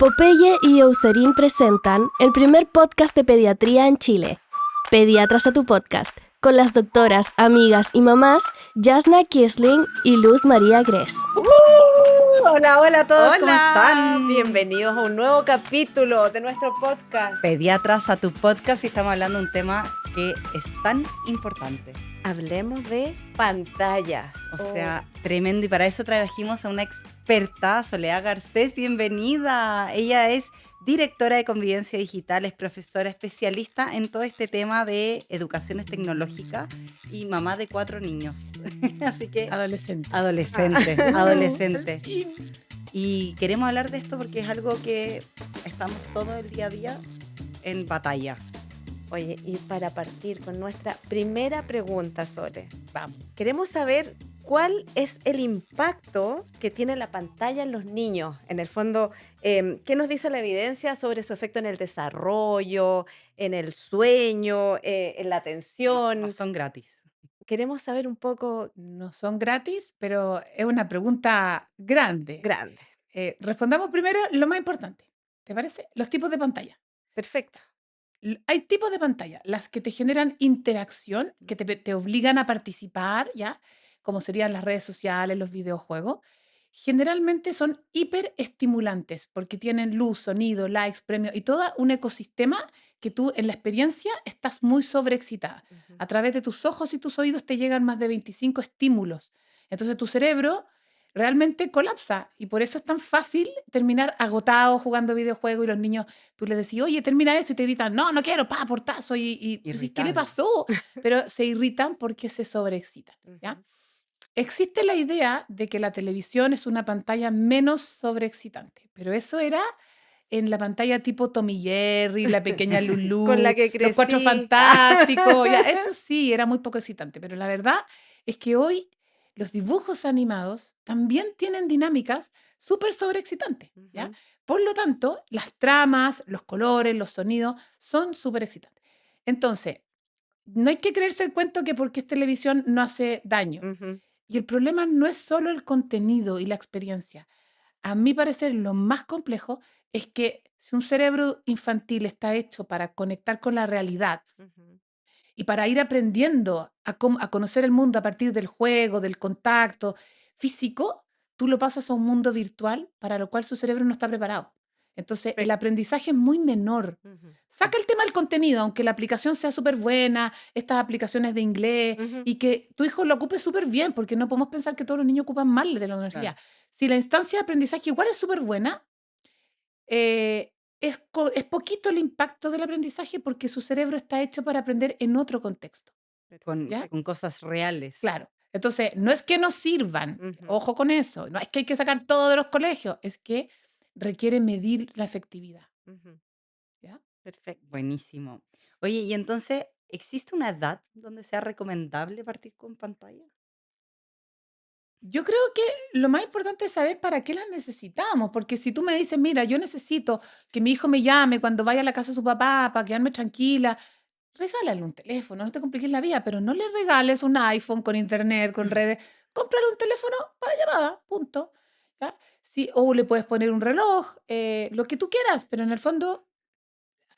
Popeye y Eucerin presentan el primer podcast de pediatría en Chile, Pediatras a tu podcast, con las doctoras, amigas y mamás Jasna Kiesling y Luz María Gress. Hola, hola a todos, ¿cómo Hola, están? bienvenidos a un nuevo capítulo de nuestro podcast. Pediatras a tu podcast y estamos hablando de un tema que es tan importante. Hablemos de pantallas. O sea, tremendo. Y para eso trajimos a una experta, Soledad Garcés. Bienvenida. Ella es directora de Convivencia Digital, es profesora especialista en todo este tema de educaciones tecnológicas y mamá de 4 niños. Así que Adolescente. Adolescente. Y queremos hablar de esto porque es algo que estamos todo el día a día en batalla. Oye, y para partir con nuestra primera pregunta, Sole, Vamos. queremos saber cuál es el impacto que tiene la pantalla en los niños. En el fondo, ¿qué nos dice la evidencia sobre su efecto en el desarrollo, en el sueño, en la atención? No son gratis. Queremos saber un poco No son gratis, pero es una pregunta grande. grande. Respondamos primero lo más importante. ¿Te parece? Los tipos de pantalla. Perfecto. Hay tipos de pantalla, las que te generan interacción, que te obligan a participar, ¿ya? Como serían las redes sociales, los videojuegos. Generalmente son hiperestimulantes porque tienen luz, sonido, likes, premios y todo un ecosistema que tú en la experiencia estás muy sobreexcitada. A través de tus ojos y tus oídos te llegan más de 25 estímulos. Entonces tu cerebro realmente colapsa y por eso es tan fácil terminar agotado jugando videojuegos y los niños, tú les decís, oye, termina eso y te gritan, no, no quiero, pa, portazo y tú dices, ¿qué le Irritable. pasó? Pero se irritan porque se sobreexcitan, ¿ya? Ujú. Existe la idea de que la televisión es una pantalla menos sobreexcitante, pero eso era en la pantalla tipo Tommy Jerry, la pequeña Lulú, Con la que los Cuatro crecí. Fantásticos, ya, eso sí, era muy poco excitante, pero la verdad es que hoy los dibujos animados también tienen dinámicas súper sobreexcitantes, ¿ya? Ujú. Por lo tanto, las tramas, los colores, los sonidos son súper excitantes. Entonces, no hay que creerse el cuento que porque es televisión no hace daño. Ujú. Y el problema no es solo el contenido y la experiencia. A mi parecer, lo más complejo es que si un cerebro infantil está hecho para conectar con la realidad Ujú. y para ir aprendiendo a conocer el mundo a partir del juego, del contacto físico, tú lo pasas a un mundo virtual para lo cual su cerebro no está preparado. Entonces, el Perfecto. aprendizaje es muy menor. Ujú. Saca el tema del contenido, aunque la aplicación sea súper buena, estas aplicaciones de inglés, Ujú. y que tu hijo lo ocupe súper bien, porque no podemos pensar que todos los niños ocupan mal de la tecnología. Si la instancia de aprendizaje igual es súper buena, es poquito el impacto del aprendizaje porque su cerebro está hecho para aprender en otro contexto, ¿ya? Con cosas reales. Claro. Entonces, no es que no sirvan, Ujú. ojo con eso, no es que hay que sacar todo de los colegios, es que requiere medir la efectividad, Ujú. ¿ya? Perfecto. Buenísimo. Oye, y entonces, ¿existe una edad donde sea recomendable partir con pantalla? Yo creo que lo más importante es saber para qué las necesitamos, porque si tú me dices, mira, yo necesito que mi hijo me llame cuando vaya a la casa de su papá para quedarme tranquila, regálale un teléfono, no te compliques la vida, pero no le regales un iPhone con internet, con redes, cómprale un teléfono para llamada, punto. ¿Ya? Sí, o le puedes poner un reloj, lo que tú quieras, pero en el fondo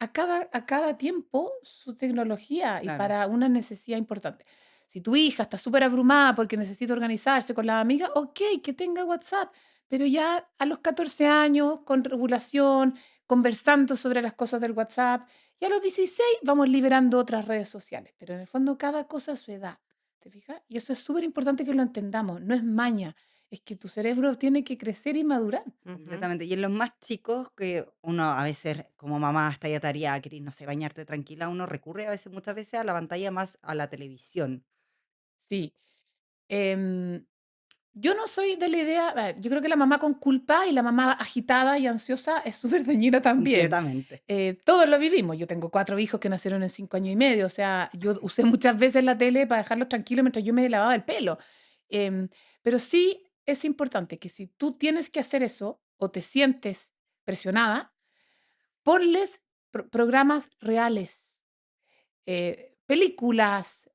a cada tiempo su tecnología y Claro. para una necesidad importante. Si tu hija está súper abrumada porque necesita organizarse con las amigas, ok, que tenga WhatsApp, pero ya a los 14 años, con regulación, conversando sobre las cosas del WhatsApp, y a los 16 vamos liberando otras redes sociales, pero en el fondo cada cosa a su edad, ¿te fijas? Y eso es súper importante que lo entendamos, no es maña, es que tu cerebro tiene que crecer y madurar. Ujú. Completamente. Y en los más chicos, que uno a veces, como mamá, está ya tarea, querés, no sé, bañarte tranquila, uno recurre a veces, muchas veces a la pantalla más a la televisión. Sí. Em, Yo no soy de la idea, a ver, yo creo que la mamá con culpa y la mamá agitada y ansiosa es súper dañina también. Completamente. Todos lo vivimos. Yo tengo 4 hijos que nacieron en 5 años y medio. O sea, yo usé muchas veces la tele para dejarlos tranquilos mientras yo me lavaba el pelo. Em, pero sí es importante que si tú tienes que hacer eso o te sientes presionada, ponles programas reales, películas,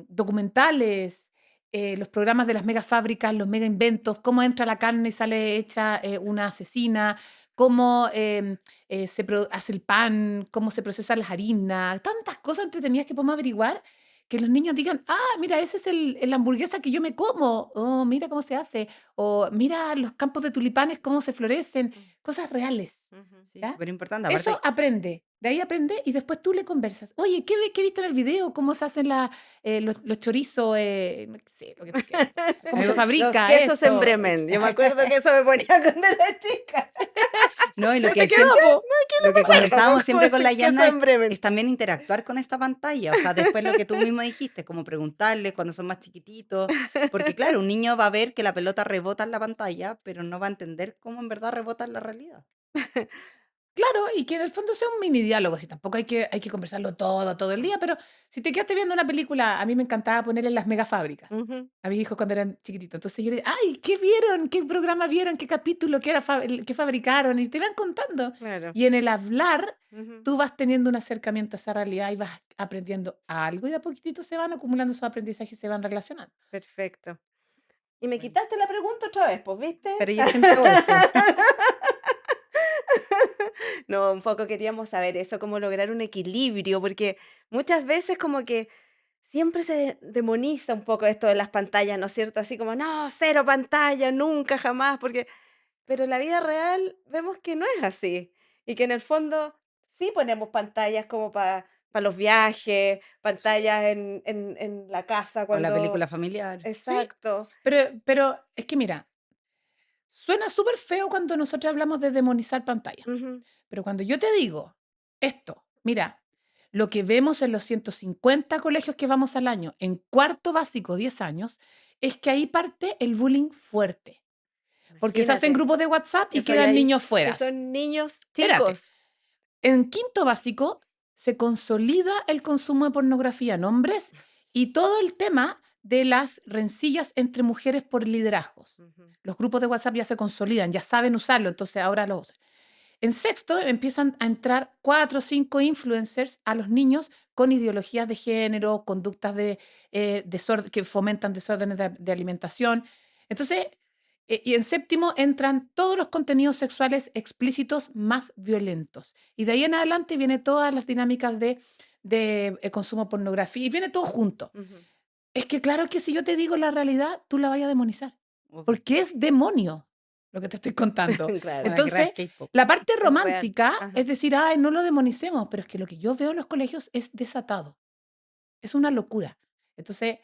documentales, los programas de las mega fábricas, los mega inventos, cómo entra la carne y sale hecha una asesina, cómo hace el pan, cómo se procesan las harinas, tantas cosas entretenidas que podemos averiguar, que los niños digan, mira, ese es la hamburguesa que yo me como, oh, mira cómo se hace, o mira los campos de tulipanes, cómo se florecen, Mm, cosas reales. ujú. Sí, ¿Ya? súper importante. Eso Aparte, aprende, de ahí aprende y después tú le conversas. Oye, ¿qué viste en el video? ¿Cómo se hacen los chorizos? No sé, lo que tú quieras. ¿Cómo se algo, Los fabrica quesos en esto? Bremen. Yo me Exacto. acuerdo que eso me ponía cuando era chica. no, y ¿Qué te quedó, po? lo que Me acuerdo conversábamos cómo siempre con la decir queso Yana en Bremen. es también interactuar con esta pantalla. O sea, después lo que tú mismo dijiste, como preguntarles cuando son más chiquititos. Porque claro, un niño va a ver que la pelota rebota en la pantalla, pero no va a entender cómo en verdad rebota en la realidad. Claro, y que en el fondo sea un mini diálogo, si tampoco hay que conversarlo todo el día, pero si te quedaste viendo una película, a mí me encantaba poner en las mega fábricas. Ujú, A mis hijos cuando eran chiquititos. Entonces yo les ay, ¿qué vieron? ¿Qué programa vieron? ¿Qué capítulo? ¿Qué fabricaron? Y te van contando. claro. Y en el hablar, Ujú, tú vas teniendo un acercamiento a esa realidad y vas aprendiendo algo y de a poquitito se van acumulando esos aprendizajes y se van relacionando. perfecto. Y me Bueno, quitaste la pregunta otra vez, pues, ¿viste? pero yo siempre hago eso. No, un poco queríamos saber eso, cómo lograr un equilibrio, porque muchas veces como que siempre se demoniza un poco esto de las pantallas, ¿no es cierto? Así como, no, cero pantalla, nunca, jamás, porque, pero en la vida real vemos que no es así y que en el fondo sí ponemos pantallas como para los viajes, Sí, pantallas en la casa O la cuando... película familiar. sí. Exacto. Pero es que mira, suena súper feo cuando nosotros hablamos de demonizar pantalla. Ujú, Pero cuando yo te digo esto, mira, lo que vemos en los 150 colegios que vamos al año, en cuarto básico, 10 años, es que ahí parte el bullying fuerte. Porque se hacen imagínate, grupos de WhatsApp y eso ya quedan hay, niños y fuera. son niños Espérate, chicos. en quinto básico se consolida el consumo de pornografía en hombres y todo el tema de las rencillas entre mujeres por liderazgos. Ujú, Los grupos de WhatsApp ya se consolidan, ya saben usarlo, entonces ahora lo usan. En sexto empiezan a entrar 4 o 5 influencers a los niños con ideologías de género, conductas que fomentan desórdenes de alimentación. Entonces, y en séptimo entran todos los contenidos sexuales explícitos más violentos. Y de ahí en adelante viene todas las dinámicas de consumo de pornografía y viene todo junto. ujú. Es que claro que si yo te digo la realidad, tú la vayas a demonizar, Obvio. porque es demonio lo que te estoy contando. Claro, Con la guerra Entonces, del K-pop. la parte es real. romántica Ajá. es decir, ay, no lo demonicemos, pero es que lo que yo veo en los colegios es desatado, es una locura. Entonces,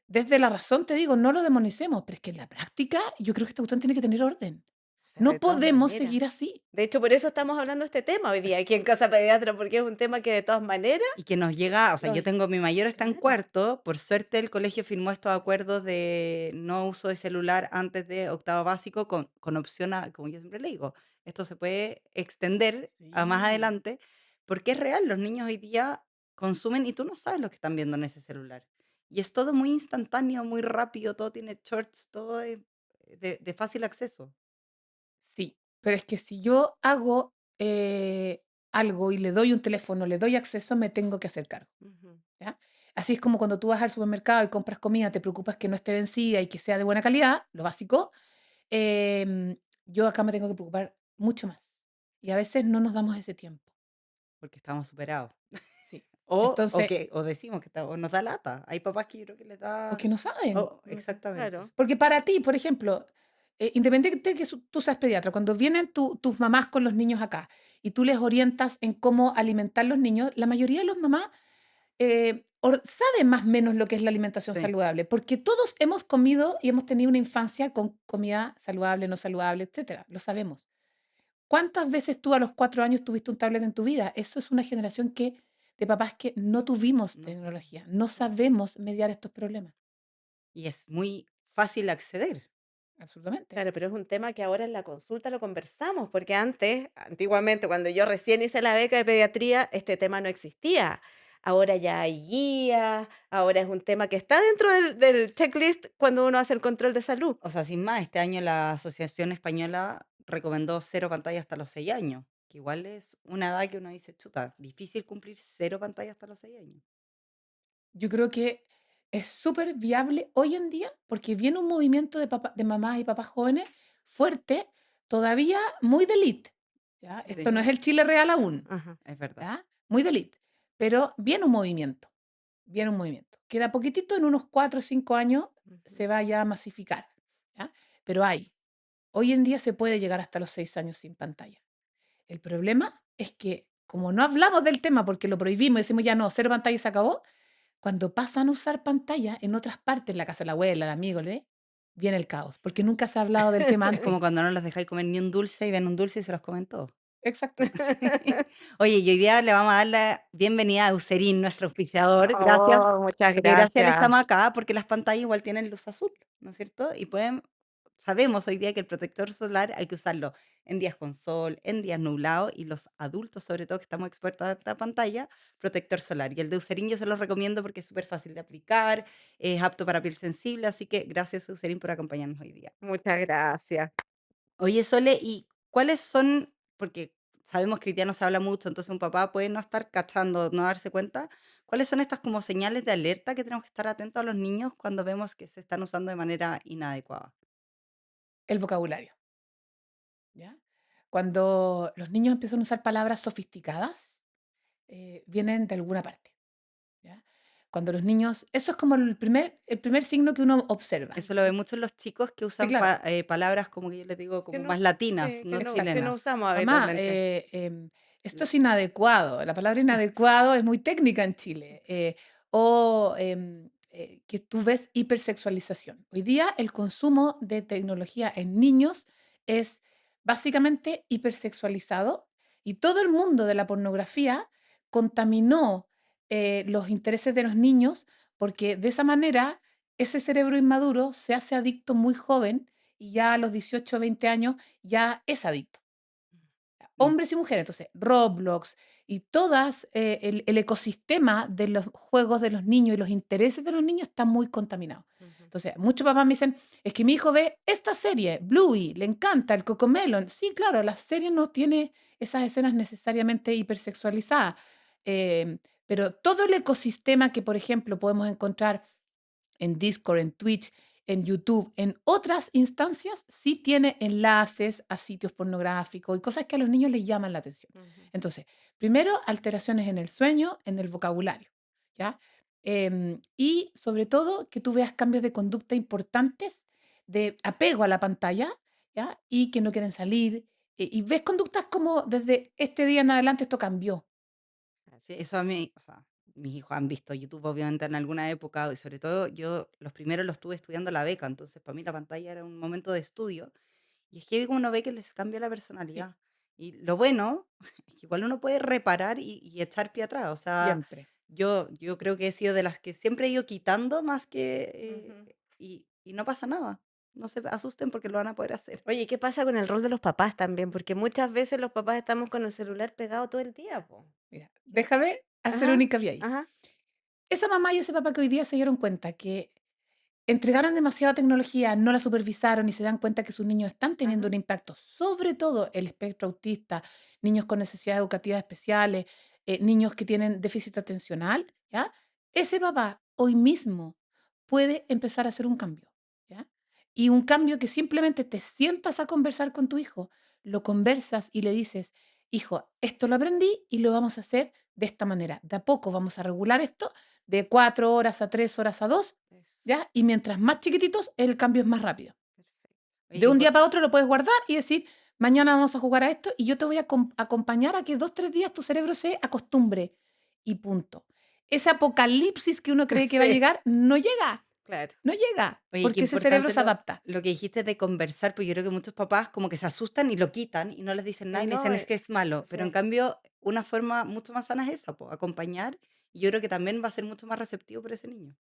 desde la razón te digo, no lo demonicemos, pero es que en la práctica yo creo que esta cuestión tiene que tener orden. O sea, de No todas podemos maneras. seguir así. De hecho, por eso estamos hablando de este tema hoy día aquí en Casa Pediatra, porque es un tema que de todas maneras Y que nos llega, o sea, yo nos... tengo, mi mayor está en Claro. cuarto, por suerte el colegio firmó estos acuerdos de no uso de celular antes de octavo básico con opción a, como yo siempre le digo, esto se puede extender a más Sí. adelante, porque es real, los niños hoy día consumen y tú no sabes lo que están viendo en ese celular. Y es todo muy instantáneo, muy rápido, todo tiene shorts, todo es de fácil acceso. Sí, pero es que si yo hago algo y le doy un teléfono, le doy acceso, me tengo que hacer cargo. Ujú. ¿Ya? Así es como cuando tú vas al supermercado y compras comida, te preocupas que no esté vencida y que sea de buena calidad, lo básico. Yo acá me tengo que preocupar mucho más. Y a veces no nos damos ese tiempo. Porque estamos superados. Sí. O Entonces, que o decimos que o nos da lata. Hay papás que yo creo que les da. porque no saben. Oh, Ujú, exactamente. claro. Porque para ti, por ejemplo, independiente de que tú seas pediatra, cuando vienen tus mamás con los niños acá y tú les orientas en cómo alimentar los niños, la mayoría de los mamás saben más o menos lo que es la alimentación Sí. saludable, porque todos hemos comido y hemos tenido una infancia con comida saludable, no saludable, etcétera. Lo sabemos. ¿Cuántas veces tú a los 4 años tuviste un tablet en tu vida? Eso es una generación de papás que no tuvimos No, tecnología, no no. sabemos mediar estos problemas. Y es muy fácil acceder. Absolutamente. Claro, pero es un tema que ahora en la consulta lo conversamos, porque antes, antiguamente, cuando yo recién hice la beca de pediatría, este tema no existía. Ahora ya hay guías, ahora es un tema que está dentro del checklist cuando uno hace el control de salud. O sea, sin más, este año la Asociación Española recomendó cero pantalla hasta los 6 años, que igual es una edad que uno dice, chuta, difícil cumplir cero pantalla hasta los 6 años. Yo creo que es súper viable hoy en día porque viene un movimiento de mamás y papás jóvenes fuerte, todavía muy de élite, ¿ya? Esto no Sí, es el Chile real aún, Ajá. es verdad. ¿ya? Muy de élite, pero viene un movimiento, que de a poquitito en unos 4 o 5 años Ujú. se va ya a masificar, ¿ya? Pero hoy en día se puede llegar hasta los 6 años sin pantalla. El problema es que como no hablamos del tema porque lo prohibimos, decimos ya no, cero pantalla y se acabó, cuando pasan a usar pantalla en otras partes, en la casa de la abuela, el amigo, viene el caos, porque nunca se ha hablado del tema Es como antes. cuando no los dejáis comer ni un dulce y ven un dulce y se los comen todos. Exacto. Sí. Oye, y hoy día le vamos a dar la bienvenida a Eucerin, nuestro auspiciador. Gracias, Oh, muchas porque gracias a él gracias. estamos acá, porque las pantallas igual tienen luz azul, ¿no es cierto? Y sabemos hoy día que el protector solar hay que usarlo en días con sol, en días nublados, y los adultos, sobre todo, que estamos expuestos a esta pantalla, protector solar. Y el de Eucerin yo se los recomiendo porque es súper fácil de aplicar, es apto para piel sensible, así que gracias, Eucerin, por acompañarnos hoy día. Muchas gracias. Oye, Sole, ¿y cuáles son? Porque sabemos que hoy día no se habla mucho, entonces un papá puede no estar cachando, no darse cuenta. ¿Cuáles son estas como señales de alerta que tenemos que estar atentos a los niños cuando vemos que se están usando de manera inadecuada? El vocabulario, ¿ya? Cuando los niños empiezan a usar palabras sofisticadas, vienen de alguna parte, ¿ya? Cuando los niños, eso es como el primer signo que uno observa. Eso lo ve mucho en los chicos que Sí, usan claro. palabras como que yo les digo, Que como no, más latinas, sí, no que no chilenas. usamos Mamá, habitualmente. esto es inadecuado. La palabra inadecuado es muy técnica en Chile. Que tú ves hipersexualización. Hoy día el consumo de tecnología en niños es básicamente hipersexualizado y todo el mundo de la pornografía contaminó los intereses de los niños porque de esa manera ese cerebro inmaduro se hace adicto muy joven y ya a los 18 o 20 años ya es adicto, Mm, hombres y mujeres. Entonces, Roblox y todas, el ecosistema de los juegos de los niños y los intereses de los niños está muy contaminado. Ujú. Entonces, muchos papás me dicen, es que mi hijo ve esta serie, Bluey, le encanta el Cocomelon. Sí, claro, la serie no tiene esas escenas necesariamente hipersexualizadas, pero todo el ecosistema que, por ejemplo, podemos encontrar en Discord, en Twitch, en YouTube, en otras instancias, sí tiene enlaces a sitios pornográficos y cosas que a los niños les llaman la atención. Ujú. Entonces, primero, alteraciones en el sueño, en el vocabulario, ¿ya? Y sobre todo, que tú veas cambios de conducta importantes, de apego a la pantalla, ¿ya? Y que no quieren salir. Y ves conductas como desde este día en adelante esto cambió. sí, eso a mí, o sea, mis hijos han visto YouTube obviamente en alguna época y sobre todo yo los primeros los estuve estudiando la beca, entonces para mí la pantalla era un momento de estudio. Y es que como uno ve que les cambia la Sí, personalidad. Y lo bueno es que igual uno puede reparar y echar pie atrás. O sea, siempre. yo creo que he sido de las que siempre he ido quitando más que... Ujú. y no pasa nada. No se asusten porque lo van a poder hacer. Oye, ¿qué pasa con el rol de los papás también? Porque muchas veces los papás estamos con el celular pegado todo el día, po. Mira, ¿Qué? déjame hacer un Ajá, hincapié ahí. ajá. Esa mamá y ese papá que hoy día se dieron cuenta que entregaron demasiada tecnología, no la supervisaron y se dan cuenta que sus niños están teniendo Ajá. un impacto, sobre todo el espectro autista, niños con necesidades educativas especiales, niños que tienen déficit atencional, ¿ya? Ese papá hoy mismo puede empezar a hacer un cambio, ¿ya? Y un cambio que simplemente te sientas a conversar con tu hijo, lo conversas y le dices, hijo, esto lo aprendí y lo vamos a hacer de esta manera. De a poco vamos a regular esto de 4 horas a 3 horas a dos, Eso, ¿ya? Y mientras más chiquititos, el cambio es más rápido. perfecto. Oye, De un día para otro lo puedes guardar y decir, mañana vamos a jugar a esto y yo te voy a acompañar a que 2, 3 días tu cerebro se acostumbre y punto. Ese apocalipsis que uno cree que va a Sí, llegar, no llega, claro. no llega, Oye, qué porque ese cerebro importante se adapta. lo que dijiste de conversar, pues yo creo que muchos papás como que se asustan y lo quitan y no les dicen nada Y y le no, dicen es que es malo. Pero en sí. cambio, una forma mucho más sana es esa, pues, acompañar. Y yo creo que también va a ser mucho más receptivo por ese niño.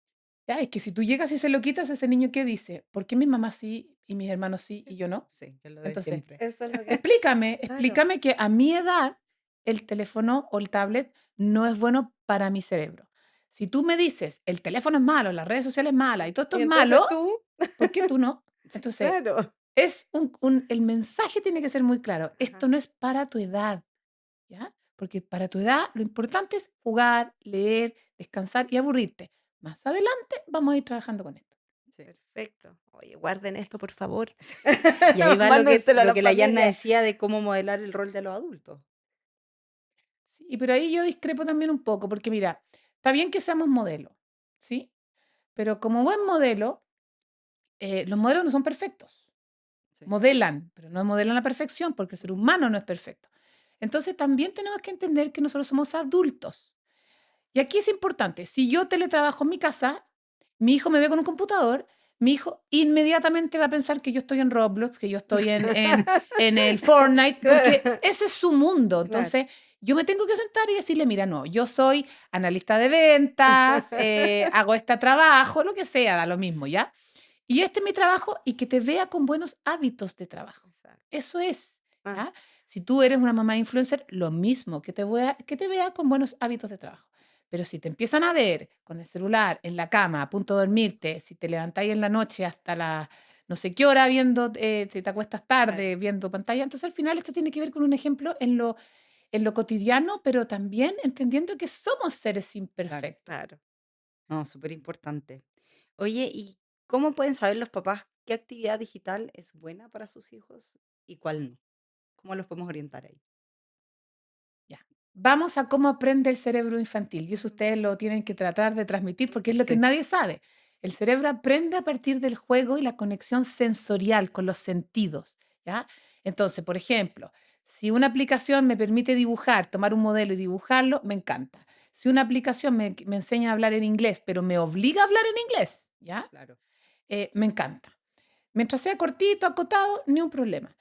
Ya, es que si tú llegas y se lo quitas, ese niño ¿qué dice? ¿Por qué mi mamá sí y mis hermanos sí y yo no? Sí, que es lo de Entonces, siempre. Eso es lo que explícame, claro. explícame que a mi edad el teléfono o el tablet no es bueno para mi cerebro. Si tú me dices, el teléfono es malo, las redes sociales es mala y todo esto Y es entonces malo, tú, ¿por qué tú no? Entonces, claro. el mensaje tiene que ser muy claro. Ajá. Esto no es para tu edad, ¿ya? Porque para tu edad lo importante es jugar, leer, descansar y aburrirte. más adelante vamos a ir trabajando con esto. Sí. Perfecto. Oye, guarden esto, por favor. Y ahí va Mándenselo a lo la que la Yanna familia. decía de cómo modelar el rol de los adultos. Sí, pero ahí yo discrepo también un poco, porque mira, está bien que seamos modelos, ¿sí? Pero como buen modelo, los modelos no son perfectos. Sí. Modelan, pero no modelan a la perfección, porque el ser humano no es perfecto. Entonces también tenemos que entender que nosotros somos adultos. Y aquí es importante, si yo teletrabajo en mi casa, mi hijo me ve con un computador, mi hijo inmediatamente va a pensar que yo estoy en Roblox, que yo estoy en el Fortnite, porque Claro, ese es su mundo. claro. Entonces, yo me tengo que sentar y decirle, mira, no, yo soy analista de ventas, hago este trabajo, lo que sea, da lo mismo, ¿ya? Y este es mi trabajo y que te vea con buenos hábitos de trabajo. Exacto. Eso es, Ah, ¿ya? Si tú eres una mamá influencer, lo mismo, que te vea con buenos hábitos de trabajo. Pero si te empiezan a ver con el celular en la cama, a punto de dormirte, si te levantáis en la noche hasta la no sé qué hora viendo, si te acuestas claro, tarde viendo pantalla, entonces al final esto tiene que ver con un ejemplo en lo cotidiano, pero también entendiendo que somos seres Claro. imperfectos. claro. No, súper importante. Oye, ¿y cómo pueden saber los papás qué actividad digital es buena para sus hijos y cuál no? ¿Cómo los podemos orientar ahí? Ya. Vamos a cómo aprende el cerebro infantil. Y eso Mm, ustedes lo tienen que tratar de transmitir porque es lo que Sí. nadie sabe. El cerebro aprende a partir del juego y la conexión sensorial con los sentidos, ¿ya? Entonces, por ejemplo, si una aplicación me permite dibujar, tomar un modelo y dibujarlo, me encanta. Si una aplicación me enseña a hablar en inglés, pero me obliga a hablar en inglés, ¿ya? Claro. Me encanta. Mientras sea cortito, acotado, ni un problema.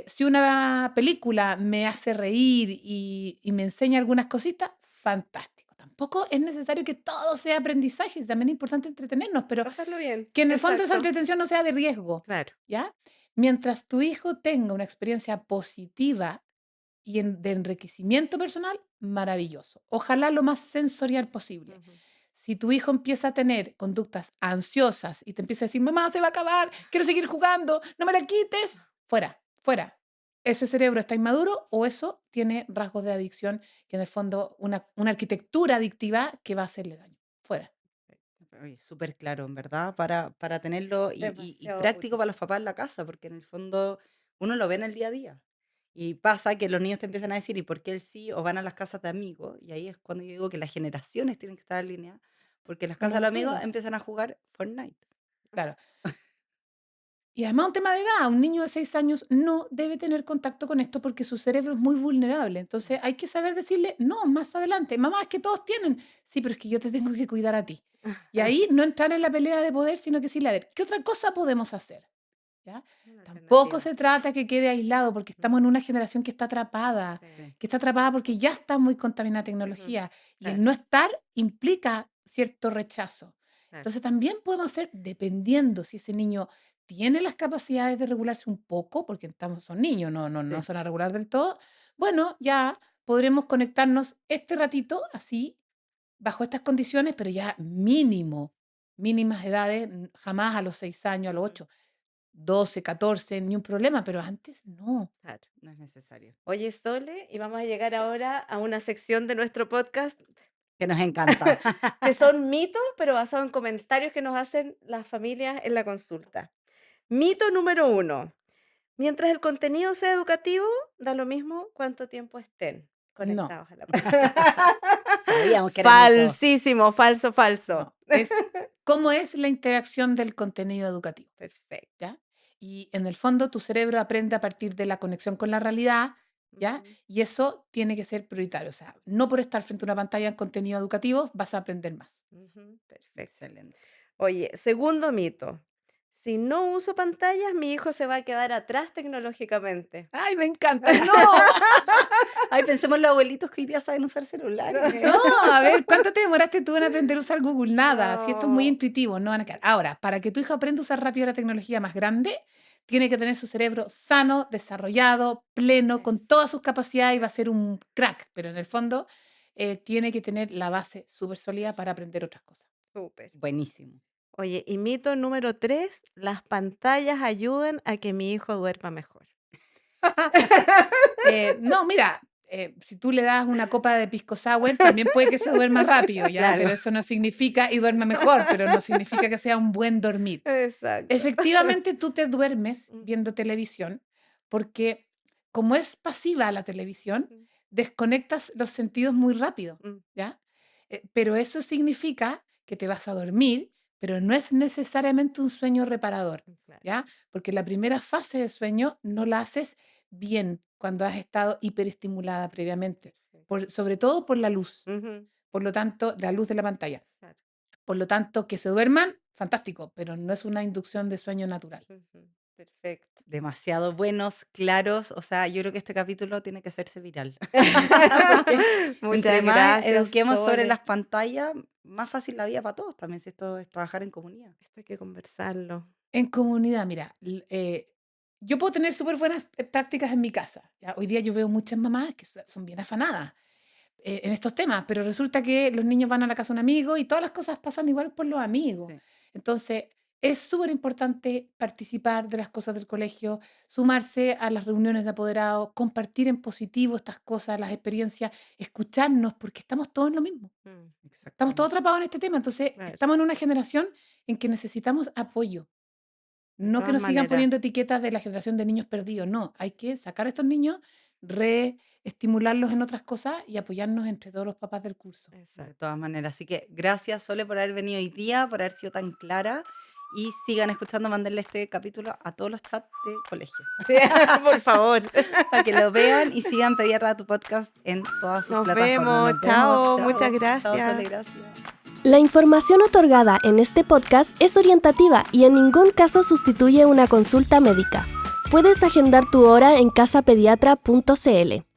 Si una película me hace reír y me enseña algunas cositas, fantástico. Tampoco es necesario que todo sea aprendizaje, también es importante entretenernos, pero pasarlo bien. que en el fondo esa Exacto. entretención no sea de riesgo, Claro. ¿ya? Mientras tu hijo tenga una experiencia positiva y de enriquecimiento personal, maravilloso. Ojalá lo más sensorial posible. Ujú. Si tu hijo empieza a tener conductas ansiosas y te empieza a decir, mamá, se va a acabar, quiero seguir jugando, no me la quites, fuera, fuera. Ese cerebro está inmaduro o eso tiene rasgos de adicción, que en el fondo una arquitectura adictiva que va a hacerle daño. Fuera. Oye, súper claro, en verdad, para tenerlo y Demasiado práctico útil. para los papás en la casa, porque en el fondo uno lo ve en el día a día. Y pasa que los niños te empiezan a decir, ¿y por qué él sí? O van a las casas de amigos. Y ahí es cuando yo digo que las generaciones tienen que estar alineadas, porque en las Estamos casas de de los amigos acuerdo. empiezan a jugar Fortnite. Claro. Y además un tema de edad, un niño de 6 años no debe tener contacto con esto porque su cerebro es muy vulnerable. Entonces hay que saber decirle, no, más adelante, mamá, es que todos tienen. Sí, pero es que yo te tengo que cuidar a ti. Y ahí no entrar en la pelea de poder, sino que decirle, a ver, ¿qué otra cosa podemos hacer? ¿Ya? Una Tampoco alternativa. se trata que quede aislado porque estamos en una generación Sí. Sí. que está atrapada porque ya está muy contaminada de Ujú. tecnología y Claro, el no estar implica cierto rechazo. claro. Entonces también podemos hacer, dependiendo si ese niño tiene las capacidades de regularse un poco, porque son niños, no Sí. se van a regular del todo, bueno, ya podremos conectarnos este ratito así, bajo estas condiciones, pero ya mínimo, mínimas edades, jamás a los 6 años, a los Ujú. 8, 12, 14, ni un problema, pero antes no. Claro. No es necesario. Oye, Sole, y vamos a llegar ahora a una sección de nuestro podcast Que nos encanta. que son mitos, pero basados en comentarios que nos hacen las familias en la consulta. Mito número 1. Mientras el contenido sea educativo, da lo mismo cuánto tiempo estén No, conectados a la Sabíamos que era mito. Falsísimo, falso, falso. no. Es cómo es la interacción del contenido educativo, Perfecto. ¿ya? Y en el fondo tu cerebro aprende a partir de la conexión con la realidad, ¿ya? Ujú, Y eso tiene que ser prioritario. O sea, no por estar frente a una pantalla en contenido educativo vas a aprender más. ujú, perfecto. Excelente. Oye, segundo mito. Si no uso pantallas, mi hijo se va a quedar atrás tecnológicamente. ¡Ay, me encanta! ¡No! Ay, pensemos en los abuelitos que hoy día saben usar celulares. No, a ver, ¿cuánto te demoraste tú en aprender a usar Google? Nada, si esto es muy No. intuitivo, no van a quedar. Ahora, para que tu hijo aprenda a usar rápido la tecnología más grande, tiene que tener su cerebro sano, desarrollado, pleno, con Eso, todas sus capacidades y va a ser un crack, pero en el fondo tiene que tener la base súper sólida para aprender otras cosas. súper. Buenísimo. Oye, y mito número 3, las pantallas ayudan a que mi hijo duerma mejor. No, mira, si tú le das una copa de pisco sour, también puede que se duerma rápido, ¿ya? Claro. Pero eso no significa, y duerma mejor, pero no significa que sea un buen dormir. Exacto. Efectivamente, tú te duermes Mm. viendo televisión porque como es pasiva la televisión, Mm. desconectas los sentidos muy rápido, Mm. ¿ya? Pero eso significa que te vas a dormir, pero no es necesariamente un sueño reparador, Claro. ¿ya? Porque la primera fase de sueño no la haces bien cuando has estado hiperestimulada previamente, sobre todo por la luz, Ujú. por lo tanto, la luz de la pantalla. Claro. Por lo tanto, que se duerman, fantástico, pero no es una inducción de sueño natural. Ujú. Perfecto. Demasiado buenos, claros. O sea, yo creo que este capítulo tiene que hacerse viral. Porque entre Muchas más gracias, eduquemos sobre Sole. las pantallas, más fácil la vida para todos también, si esto es trabajar en comunidad. Esto hay que conversarlo. En comunidad, mira, yo puedo tener súper buenas prácticas en mi casa. ¿Ya? Hoy día yo veo muchas mamás que son bien afanadas en estos temas, pero resulta que los niños van a la casa de un amigo y todas las cosas pasan igual por los amigos. Sí. Entonces, es súper importante participar de las cosas del colegio, sumarse a las reuniones de apoderados, compartir en positivo estas cosas, las experiencias, escucharnos, porque estamos todos en lo mismo. Estamos todos Exactamente. atrapados en este tema. Entonces, Claro. estamos en una generación en que necesitamos apoyo. No que Todas nos sigan maneras. poniendo etiquetas de la generación de niños perdidos, no, hay que sacar a estos niños, reestimularlos en otras cosas y apoyarnos entre todos los papás del curso. De Exacto. todas maneras. Así que gracias, Sole, por haber venido hoy día, por haber sido tan clara. Y sigan escuchando, mandarle este capítulo a todos los chats de colegio. Sí, por favor. Para que lo vean y sigan Pediatra tu podcast en todas sus Nos plataformas. vemos. Chao, muchas Chao, gracias. Sole, gracias. La información otorgada en este podcast es orientativa y en ningún caso sustituye una consulta médica. Puedes agendar tu hora en casapediatra.cl.